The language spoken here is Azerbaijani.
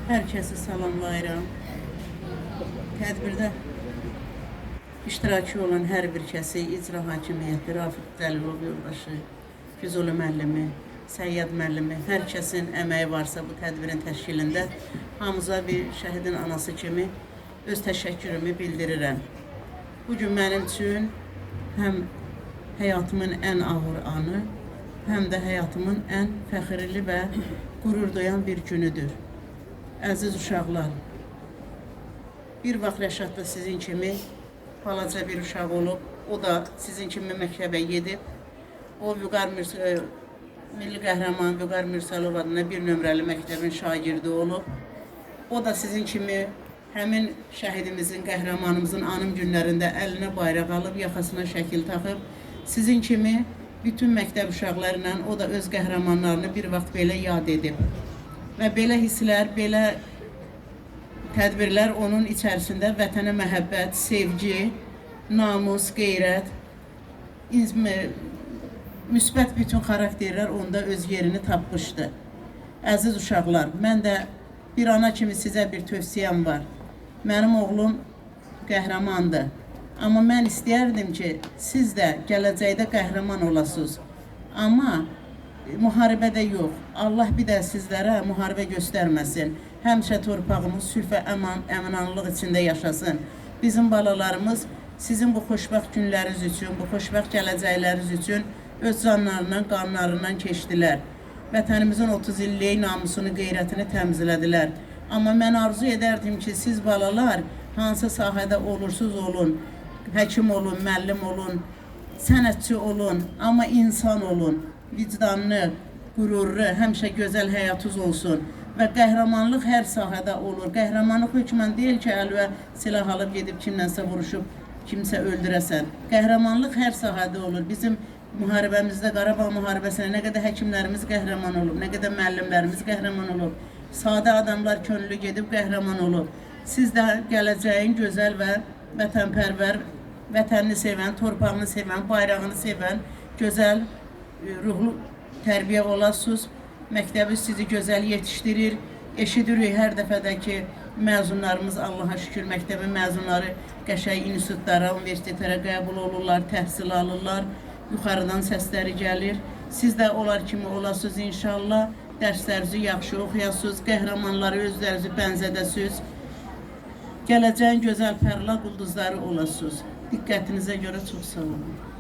Herkesi salamlayıram. Tədbirdə iştirakçı olan hər bir kəsi icra hakimiyyəti, Rafiq Dəlilov yoldaşı, Füzuli müəllimi, Səyyad müəllimi, hər kəsin əməyi varsa bu tədbirin təşkilində hamıza bir şəhidin anası kimi öz təşəkkürümü bildirirəm. Bugün mənim üçün həm həyatımın ən ağır anı, həm də həyatımın ən fəxirli və qürur duyan bir günüdür. Əziz uşaqlar, bir vaxt Rəşad da sizin kimi balaca bir uşaq olub, o da sizin kimi məktəbə gedib. O Milli Qəhrəman Vüqar Mürsəlov adına bir nömrəli məktəbin şagirdi olub. O da sizin kimi həmin şəhidimizin, qəhrəmanımızın anım günlərində əlinə bayraq alıb, yaxasına şəkil taxıb, sizin kimi bütün məktəb uşaqlarıyla o da öz qəhrəmanlarını bir vaxt belə yad edib. Və belə hisslər, belə tədbirlər onun içərisində vətənə məhəbbət, sevgi, namus, qeyrət, müsbət bütün xarakterlər onda öz yerini tapmışdı. Əziz uşaqlar, mən də bir ana kimi sizə bir tövsiyəm var. Mənim oğlum qəhrəmandır. Amma mən istəyərdim ki, siz də gələcəkdə qəhrəman olasınız. Amma müharibədə yox. Allah bir də sizlərə müharibə göstərməsin. Həmişə torpağımız sülh və əminanlıq içində yaşasın. Bizim balalarımız sizin bu xoşbəxt günləriniz üçün, bu xoşbəxt gələcəkləriniz üçün öz canlarından, qanlarından keçdilər. Vətənimizin 30 illik namusunu, qeyrətini təmizlədilər. Amma mən arzu edərdim ki, siz balalar hansı sahədə olursunuz olun, həkim olun, müəllim olun, sənətçi olun, amma insan olun. Vicdanlı, qürurlu, həmişə gözəl həyatınız olsun. Və qəhrəmanlıq hər sahədə olur. Qəhrəmanlıq hökmən deyil ki, əlvə silah alıb gedib kimlənsə vuruşub, kimsə öldürəsən. Qəhrəmanlıq hər sahədə olur. Bizim müharibəmizdə, Qarabağ müharibəsində nə qədər həkimlərimiz qəhrəman olub, nə qədər müəllimlərimiz qəhrəman olub. Sadə adamlar könüllü gedib qəhrəman olub. Siz də gələcəyin gözəl və vətənpərvər, vətənini sevən, torpağını sevən, bayrağını sevən, gözəl ruhlu tərbiyə olasınız. Məktəbi sizi gözəl yetişdirir. Eşidirik hər dəfədə ki, məzunlarımız, Allaha şükür, məktəbin məzunları qəşəng institutlara, universitetlərə qəbul olurlar, təhsil alırlar. Yuxarıdan səsləri gəlir. Siz də onlar kimi olasınız inşallah. Dərslərinizi yaxşı oxuyasınız, qəhrəmanları özlərinizi bənzədəsiniz. Gələcəyin gözəl parlaq ulduzları olasınız. Diqqətinizə görə çox sağ olun.